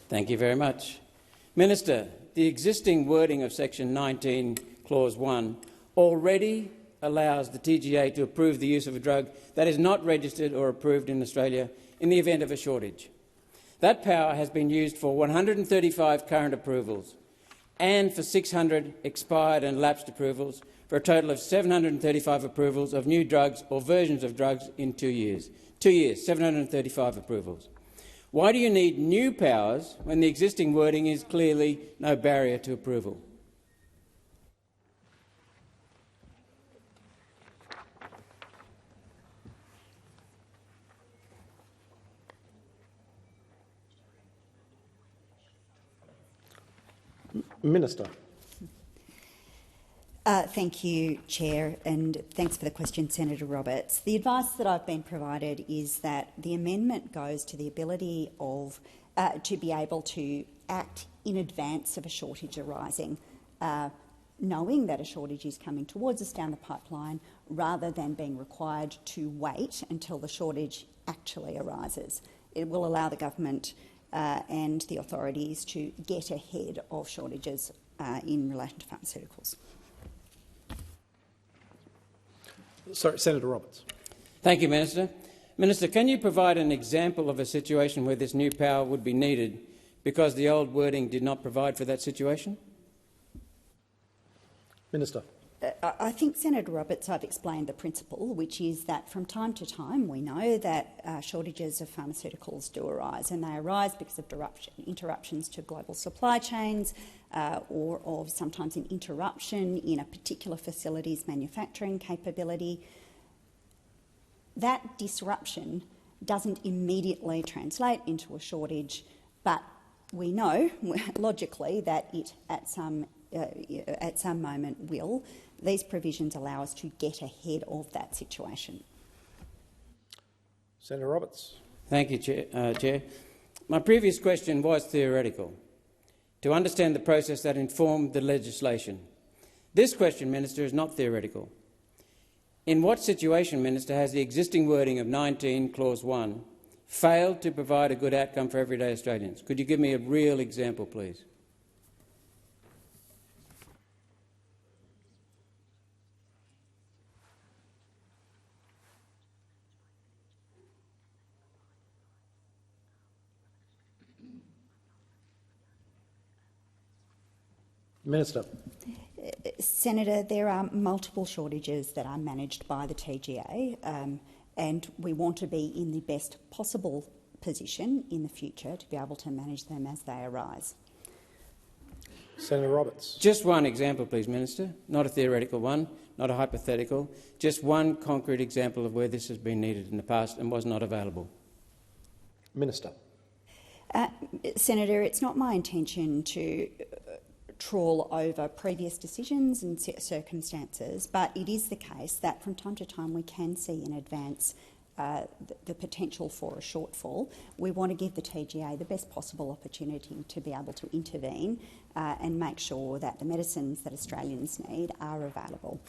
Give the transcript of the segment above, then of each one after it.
Thank you very much. Minister, the existing wording of Section 19, Clause 1 already allows the TGA to approve the use of a drug that is not registered or approved in Australia in the event of a shortage. That power has been used for 135 current approvals and for 600 expired and lapsed approvals, for a total of 735 approvals of new drugs or versions of drugs in 2 years. 2 years, 735 approvals. Why do you need new powers when the existing wording is clearly no barrier to approval? Minister. Thank you, Chair, and thanks for the question, Senator Roberts. The advice that I've been provided is that the amendment goes to the ability of to be able to act in advance of a shortage arising, knowing that a shortage is coming towards us down the pipeline, rather than being required to wait until the shortage actually arises. It will allow the government and the authorities to get ahead of shortages in relation to pharmaceuticals. Sorry, Senator Roberts. Thank you, Minister. Minister, can you provide an example of a situation where this new power would be needed because the old wording did not provide for that situation? Minister. I think, Senator Roberts, I've explained the principle, which is that from time to time we know that shortages of pharmaceuticals do arise, and they arise because of interruptions to global supply chains or of sometimes an interruption in a particular facility's manufacturing capability. That disruption doesn't immediately translate into a shortage, but we know logically that it at some moment will. These provisions allow us to get ahead of that situation. Senator Roberts. Thank you, Chair. My previous question was theoretical, to understand the process that informed the legislation. This question, Minister, is not theoretical. In what situation, Minister, has the existing wording of 19, Clause 1, failed to provide a good outcome for everyday Australians? Could you give me a real example, please? Minister. Senator, there are multiple shortages that are managed by the TGA, and we want to be in the best possible position in the future to be able to manage them as they arise. Senator Roberts. Just one example, please, Minister. Not a theoretical one, not a hypothetical. Just one concrete example of where this has been needed in the past and was not available. Minister. Senator, it's not my intention to trawl over previous decisions and circumstances, but it is the case that from time to time we can see in advance the potential for a shortfall. We want to give the TGA the best possible opportunity to be able to intervene and make sure that the medicines that Australians need are available.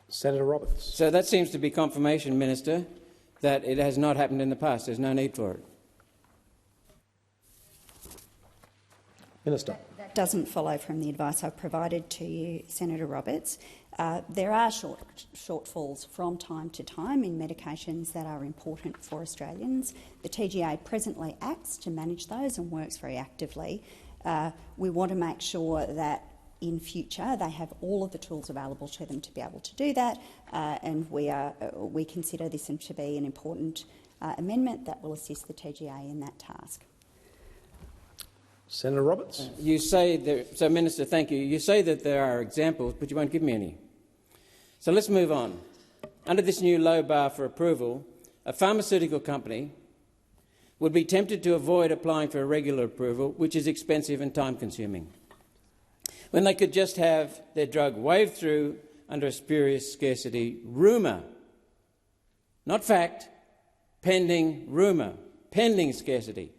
Senator Roberts. So that seems to be confirmation, Minister, that it has not happened in the past. There's no need for it. Minister. That doesn't follow from the advice I've provided to you, Senator Roberts. There are shortfalls from time to time in medications that are important for Australians. The TGA presently acts to manage those and works very actively. We want to make sure that in future they have all of the tools available to them to be able to do that, and we consider this to be an important amendment that will assist the TGA in that task. Senator Roberts. You say so, Minister, thank you. You say that there are examples, but you won't give me any. So let's move on. Under this new low bar for approval, a pharmaceutical company would be tempted to avoid applying for a regular approval, which is expensive and time-consuming, when they could just have their drug waved through under a spurious scarcity rumour. Not fact, pending rumour, pending scarcity.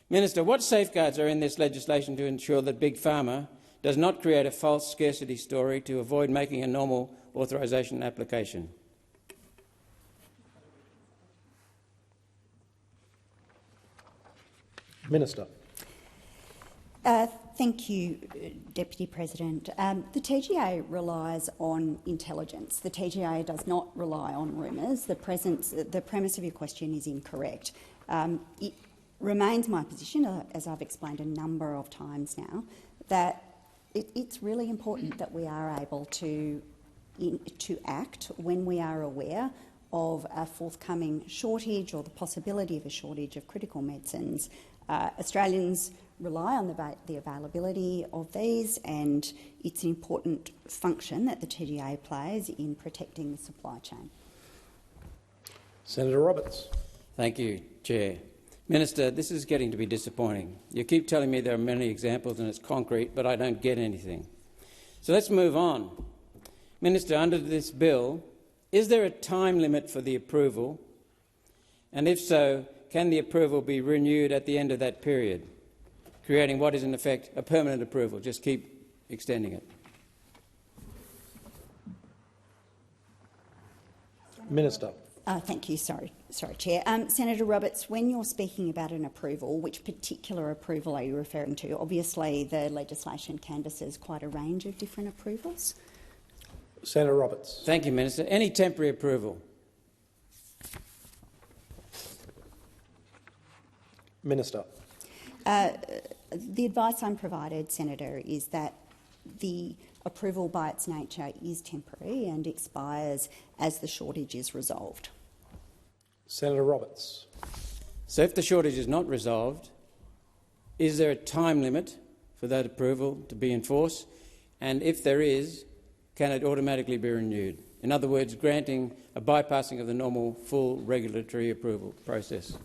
Minister, what safeguards are in this legislation to ensure that Big Pharma does not create a false scarcity story to avoid making a normal authorisation application? Minister. Thank you, Deputy President. The TGA relies on intelligence. The TGA does not rely on rumours. The premise of your question is incorrect. It remains my position, as I've explained a number of times now, that it's really important that we are able to act when we are aware of a forthcoming shortage or the possibility of a shortage of critical medicines. Australians rely on the availability of these, and it's an important function that the TGA plays in protecting the supply chain. Senator Roberts. Thank you, Chair. Minister, this is getting to be disappointing. You keep telling me there are many examples and it's concrete, but I don't get anything. So let's move on. Minister, under this bill, is there a time limit for the approval? And if so, can the approval be renewed at the end of that period, creating what is in effect a permanent approval? Just keep extending it. Minister. Thank you. Sorry, Chair. Senator Roberts, when you're speaking about an approval, which particular approval are you referring to? Obviously, the legislation canvasses quite a range of different approvals. Senator Roberts. Thank you, Minister. Any temporary approval? Minister. The advice I'm provided, Senator, is that the approval by its nature is temporary and expires as the shortage is resolved. Senator Roberts. So if the shortage is not resolved, is there a time limit for that approval to be enforced? And if there is, can it automatically be renewed? In other words, granting a bypassing of the normal full regulatory approval process.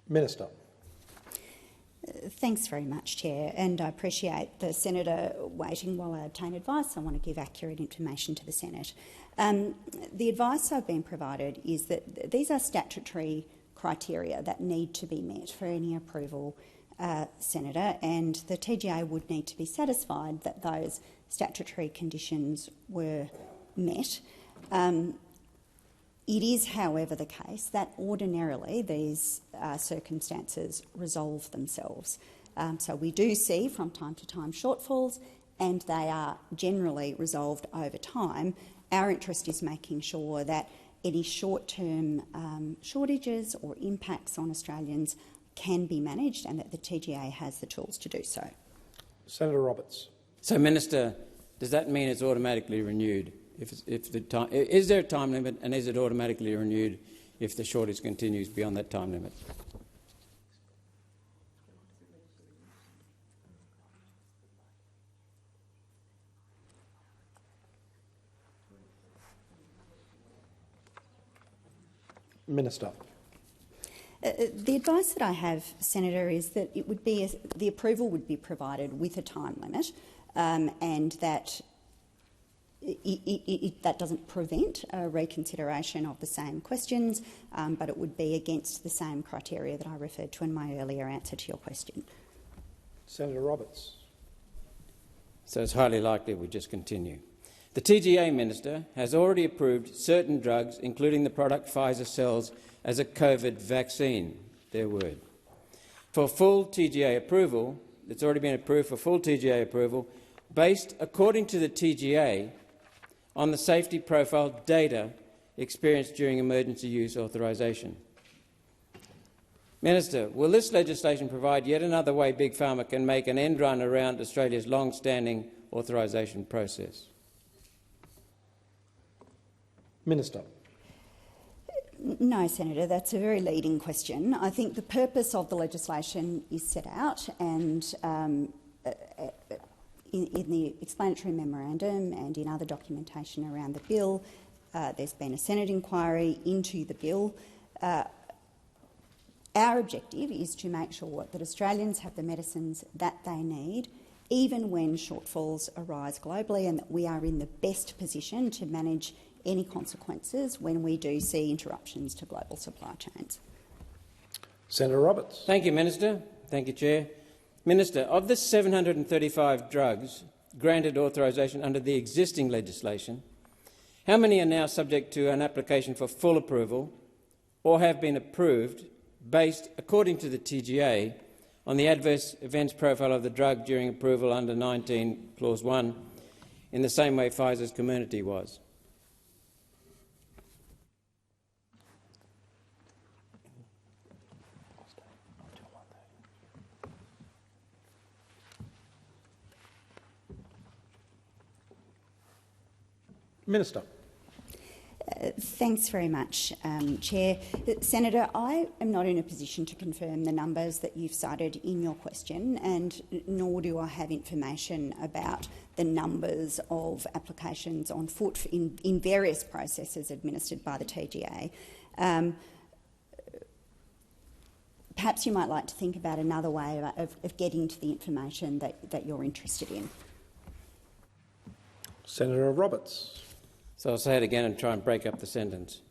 Minister. Thanks very much, Chair, and I appreciate the Senator waiting while I obtain advice. I want to give accurate information to the Senate. The advice I've been provided is that these are statutory criteria that need to be met for any approval, Senator, and the TGA would need to be satisfied that those statutory conditions were met. It is, however, the case that ordinarily these circumstances resolve themselves. So we do see from time to time shortfalls, and they are generally resolved over time. Our interest is making sure that any short-term shortages or impacts on Australians can be managed and that the TGA has the tools to do so. Senator Roberts. So, Minister, does that mean it's automatically renewed? Is there a time limit, and is it automatically renewed if the shortage continues beyond that time limit? Minister. The advice that I have, Senator, is that it would be the approval would be provided with a time limit, and that that doesn't prevent a reconsideration of the same questions, but it would be against the same criteria that I referred to in my earlier answer to your question. Senator Roberts. So it's highly likely it would just continue. The TGA Minister has already approved certain drugs, including the product Pfizer sells as a COVID vaccine, their word. For full TGA approval, it's already been approved for full TGA approval, based, according to the TGA, on the safety profile data experienced during emergency use authorisation. Minister, will this legislation provide yet another way Big Pharma can make an end run around Australia's long-standing authorisation process? Minister. No, Senator, that's a very leading question. I think the purpose of the legislation is set out, and in the explanatory memorandum and in other documentation around the bill, there's been a Senate inquiry into the bill. Our objective is to make sure that Australians have the medicines that they need, even when shortfalls arise globally, and that we are in the best position to manage any consequences when we do see interruptions to global supply chains. Senator Roberts. Thank you, Minister. Thank you, Chair. Minister, of the 735 drugs granted authorisation under the existing legislation, how many are now subject to an application for full approval or have been approved based, according to the TGA, on the adverse events profile of the drug during approval under 19 Clause 1, in the same way Pfizer's Community was? Minister. Thanks very much, Chair. Senator, I am not in a position to confirm the numbers that you've cited in your question, and nor do I have information about the numbers of applications on foot in various processes administered by the TGA. Perhaps you might like to think about another way of getting to the information that you're interested in. Senator Roberts. So I'll say it again and try and break up the sentence.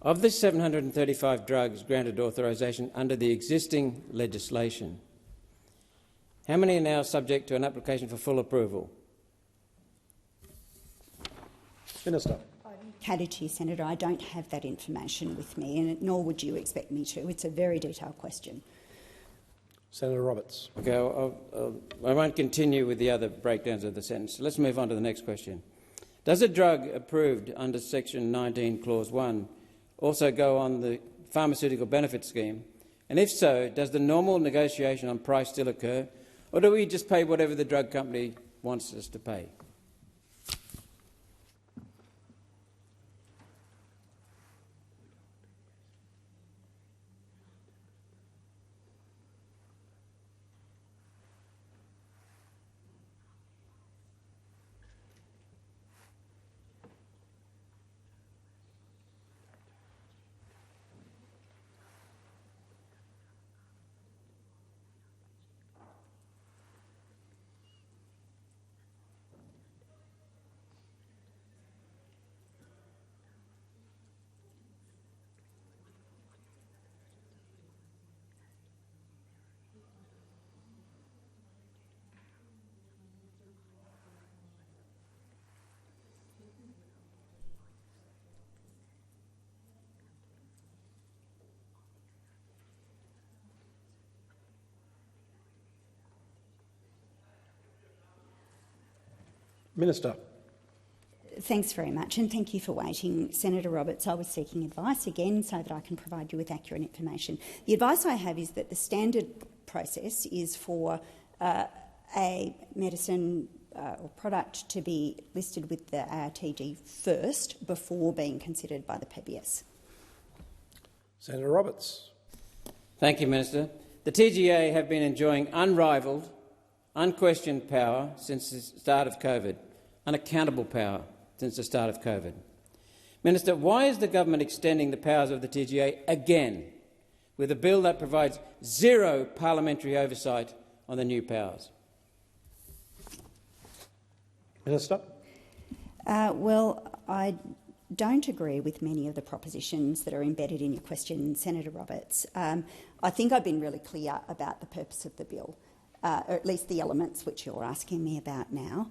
Of the 735 drugs granted authorisation under the existing legislation, how many are now subject to an application for full approval? Minister. Catered to you, Senator, I don't have that information with me, and nor would you expect me to. It's a very detailed question. Senator Roberts. Okay, I won't continue with the other breakdowns of the sentence. Let's move on to the next question. Does a drug approved under Section 19, Clause 1 also go on the Pharmaceutical Benefit Scheme? And if so, does the normal negotiation on price still occur, or do we just pay whatever the drug company wants us to pay? Minister. Thanks very much, and thank you for waiting. Senator Roberts, I was seeking advice again so that I can provide you with accurate information. The advice I have is that the standard process is for a medicine or product to be listed with the ARTG first before being considered by the PBS. Senator Roberts. Thank you, Minister. The TGA have been enjoying unrivalled, unquestioned power since the start of COVID, unaccountable power since the start of COVID. Minister, why is the government extending the powers of the TGA again with a bill that provides zero parliamentary oversight on the new powers? Minister. Well, I don't agree with many of the propositions that are embedded in your question, Senator Roberts. I think I've been really clear about the purpose of the bill, or at least the elements which you're asking me about now.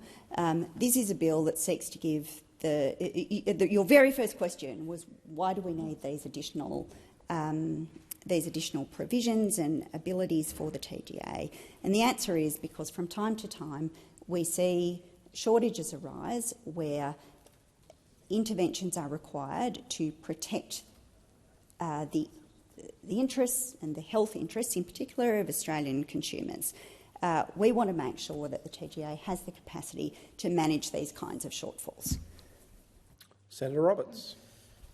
This is a bill that seeks to give your very first question was, why do we need these additional provisions and abilities for the TGA? And the answer is because from time to time we see shortages arise where interventions are required to protect the interests and the health interests, in particular of Australian consumers. We want to make sure that the TGA has the capacity to manage these kinds of shortfalls. Senator Roberts.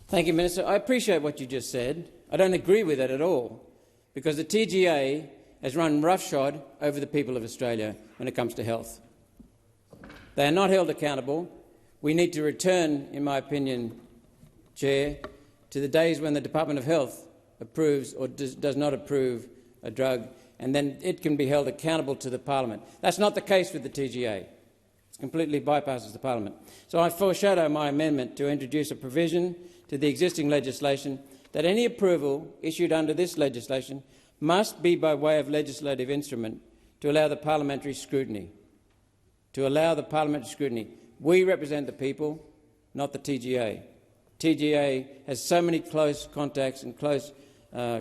Thank you, Minister. I appreciate what you just said. I don't agree with it at all, because the TGA has run roughshod over the people of Australia when it comes to health. They are not held accountable. We need to return, in my opinion, Chair, to the days when the Department of Health approves or does not approve a drug, and then it can be held accountable to the Parliament. That's not the case with the TGA. It's completely bypasses the parliament. So I foreshadow my amendment to introduce a provision to the existing legislation that any approval issued under this legislation must be by way of legislative instrument to allow the parliamentary scrutiny. We represent the people, not the TGA. TGA has so many close contacts and close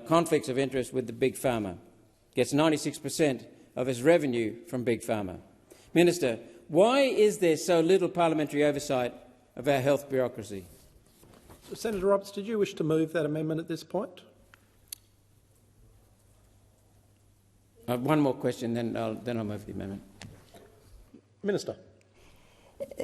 conflicts of interest with the Big Pharma. Gets 96% of its revenue from Big Pharma. Minister, why is there so little parliamentary oversight of our health bureaucracy? Senator Roberts, did you wish to move that amendment at this point? One more question, then I'll move the amendment. Minister.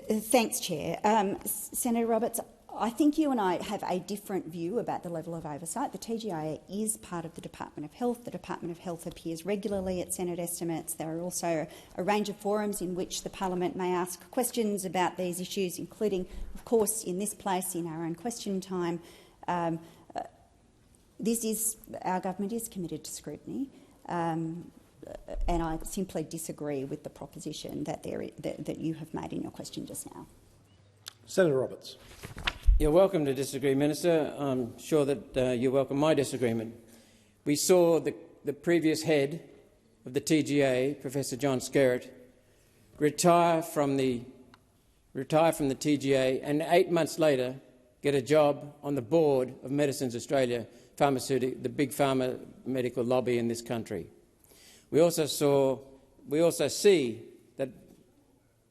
Thanks, Chair. Senator Roberts, I think you and I have a different view about the level of oversight. The TGA is part of the Department of Health. The Department of Health appears regularly at Senate estimates. There are also a range of forums in which the parliament may ask questions about these issues, including, of course, in this place, in our own question time. Our government is committed to scrutiny. And I simply disagree with the proposition that you have made in your question just now. Senator Roberts. You're welcome to disagree, Minister. I'm sure that you welcome my disagreement. We saw the previous head of the TGA, Professor John Skerritt, retire from the TGA and 8 months later get a job on the board of Medicines Australia, the big pharma medical lobby in this country. We also see that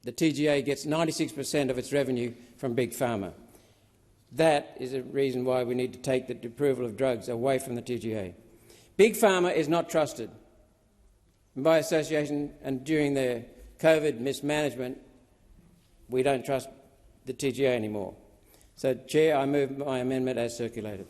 the TGA gets 96% of its revenue from Big Pharma. That is a reason why we need to take the approval of drugs away from the TGA. Big Pharma is not trusted. And by association, and during the COVID mismanagement, we don't trust the TGA anymore. So, Chair, I move my amendment as circulated.